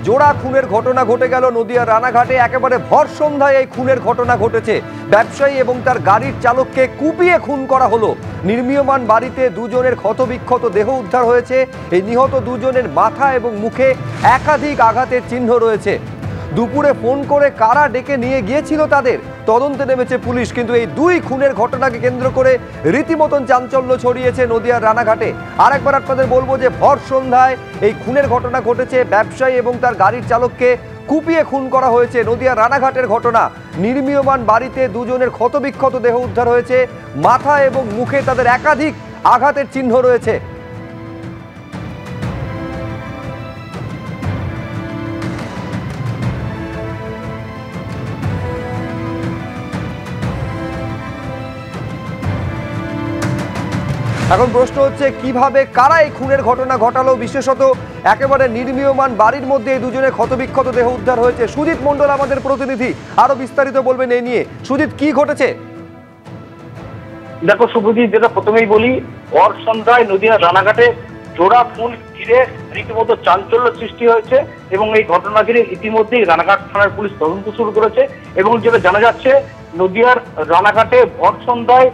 জোড়া খুনের ঘটনা ঘটে গেল নদিয়ার রানাঘাটে। একেবারে ভর সন্ধ্যায় এই খুনের ঘটনা ঘটেছে। ব্যবসায়ী এবং তার গাড়ির চালককে কুপিয়ে খুন করা হলো। নির্মীয়মান বাড়িতে দুজনের ক্ষতবিক্ষত দেহ উদ্ধার হয়েছে। এই নিহত দুজনের মাথা এবং মুখে একাধিক আঘাতের চিহ্ন রয়েছে। দুপুরে ফোন করে কারা ডেকে নিয়ে গিয়েছিল তাদের তদন্তে নেমেছে পুলিশ। কিন্তু এই দুই খুনের ঘটনাকে কেন্দ্র করে রীতিমতন চাঞ্চল্য ছড়িয়েছে নদিয়ার রানাঘাটে। আরেকবার আপনাদের বলবো যে ভর সন্ধ্যায় এই খুনের ঘটনা ঘটেছে। ব্যবসায়ী এবং তার গাড়ির চালককে কুপিয়ে খুন করা হয়েছে। নদিয়ার রানাঘাটের ঘটনা। নির্মীয়মান বাড়িতে দুজনের ক্ষতবিক্ষত দেহ উদ্ধার হয়েছে। মাথা এবং মুখে তাদের একাধিক আঘাতের চিহ্ন রয়েছে। এখন প্রশ্ন হচ্ছে কিভাবে কারা এই খুনের ঘটনা ঘটালো, বিশেষত একেবারে নির্মীয়মান বাড়ির মধ্যে এই দুজনের ক্ষতবিক্ষত দেহ উদ্ধার হয়েছে। সুজিত মণ্ডল আমাদের প্রতিনিধি আরো বিস্তারিত বলবেন এই নিয়ে। সুজিত, কি ঘটেছে? দেখো শুভজিৎ, যেটা প্রথমেই বলি, ভর সন্ধ্যায় নদিয়ার রানাঘাটে জোড়া খুন ঘিরে রীতিমতো চাঞ্চল্য সৃষ্টি হয়েছে এবং এই ঘটনা ঘিরে ইতিমধ্যেই রানাঘাট থানার পুলিশ তদন্ত শুরু করেছে। এবং যেটা জানা যাচ্ছে, নদিয়ার রানাঘাটে ভর সন্ধ্যায়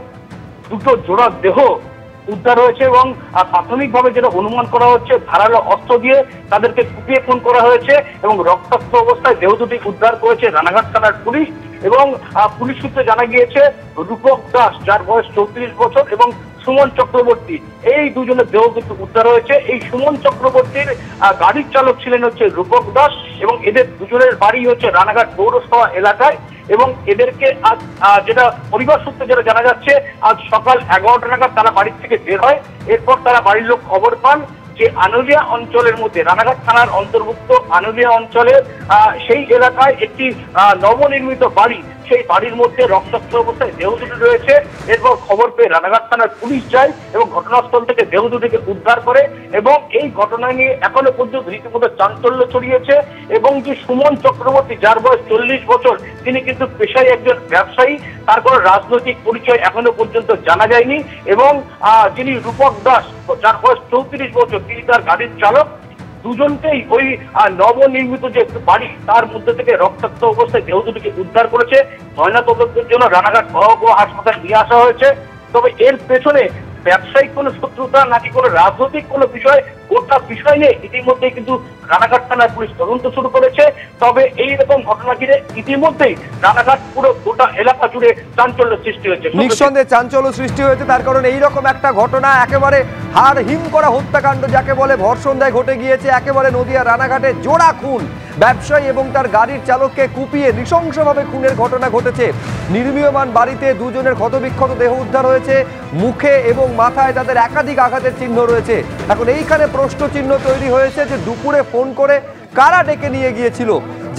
দুটো জোড়া দেহ উদ্ধার হয়েছে এবং প্রাথমিকভাবে যেটা অনুমান করা হচ্ছে, ধারালো অস্ত্র দিয়ে তাদেরকে কুপিয়ে খুন করা হয়েছে এবং রক্তাক্ত অবস্থায় দেহ দুটি উদ্ধার করেছে রানাঘাট থানার পুলিশ। এবং পুলিশ সূত্রে জানা গিয়েছে, রূপক দাস, যার বয়স 34 বছর, এবং সুমন চক্রবর্তী, এই দুজনের দেহ কিন্তু উদ্ধার হয়েছে। এই সুমন চক্রবর্তীর গাড়ির চালক ছিলেন হচ্ছে রূপক দাস এবং এদের দুজনের বাড়ি হচ্ছে রানাঘাট পৌরসভা এলাকায়। এবং এদেরকে আজ যেটা পরিবার সূত্রে যেটা জানা যাচ্ছে, আজ সকাল 11টা নাগাদ তারা বাড়ির থেকে বের হয়। এরপর তারা বাড়ির লোক খবর পান যে আনুলিয়া অঞ্চলের মধ্যে, রানাঘাট থানার অন্তর্ভুক্ত আনুলিয়া অঞ্চলের সেই এলাকায় একটি নবনির্মিত বাড়ি, সেই বাড়ির মধ্যে রক্তাক্ত অবস্থায় দেহ দুটি রয়েছে। এরপর খবর পেয়ে রানাঘাট থানার পুলিশ যায় এবং ঘটনাস্থল থেকে দেহ দুটিকে উদ্ধার করে। এবং এই ঘটনা নিয়ে এখনো পর্যন্ত রীতিমতো চাঞ্চল্য ছড়িয়েছে। এবং যে সুমন চক্রবর্তী, যার বয়স 40 বছর, তিনি কিন্তু পেশায় একজন ব্যবসায়ী, তার কোনো রাজনৈতিক পরিচয় এখনো পর্যন্ত জানা যায়নি। এবং যিনি রূপক দাস, যার বয়স 34 বছর, তিনি তার গাড়ির চালক। দুজনকেই ওই নবনির্মিত যে বাড়ি, তার মধ্যে থেকে রক্তাক্ত অবস্থায় দেহ দুটিকে উদ্ধার করেছে। ময়নাতদন্তের জন্য রানাঘাট মহকুমা হাসপাতালে নিয়ে আসা হয়েছে। তবে এর পেছনে ব্যবসায়িক কোনো শত্রুতা নাকি কোনো রাজনৈতিক কোনো বিষয়, গোটা বিষয় নিয়ে ইতিমধ্যেই কিন্তু রানাঘাট থানার পুলিশ তদন্ত শুরু করেছে। তবে এইরকম ঘটনা ঘিরে ইতিমধ্যেই রানাঘাট পুরো গোটা এলাকা জুড়ে চাঞ্চল্য সৃষ্টি হয়েছে। নিঃসন্দেহে চাঞ্চল্য সৃষ্টি হয়েছে, তার কারণ এইরকম একটা ঘটনা, একেবারে হাড় হিম করা হত্যাকাণ্ড যাকে বলে, ভর সন্ধ্যায় ঘটে গিয়েছে। একেবারে নদিয়া রানাঘাটে জোড়া খুন। ব্যবসায়ী এবং তার গাড়ির চালককে কুপিয়ে নৃশংসভাবে খুনের ঘটনা ঘটেছে। নির্মীয়মান বাড়িতে দুজনের ক্ষতবিক্ষত দেহ উদ্ধার হয়েছে। মুখে এবং মাথায় তাদের একাধিক আঘাতের চিহ্ন রয়েছে। এখন এইখানে প্রশ্ন চিহ্ন তৈরি হয়েছে যে দুপুরে ফোন করে কারা ডেকে নিয়ে গিয়েছিল।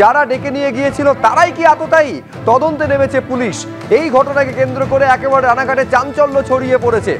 যারা ডেকে নিয়ে গিয়েছিল তারাই কি আততায়ী? তদন্তে নেমেছে পুলিশ। এই ঘটনাকে কেন্দ্র করে একেবারে রানাঘাটে চাঞ্চল্য ছড়িয়ে পড়েছে।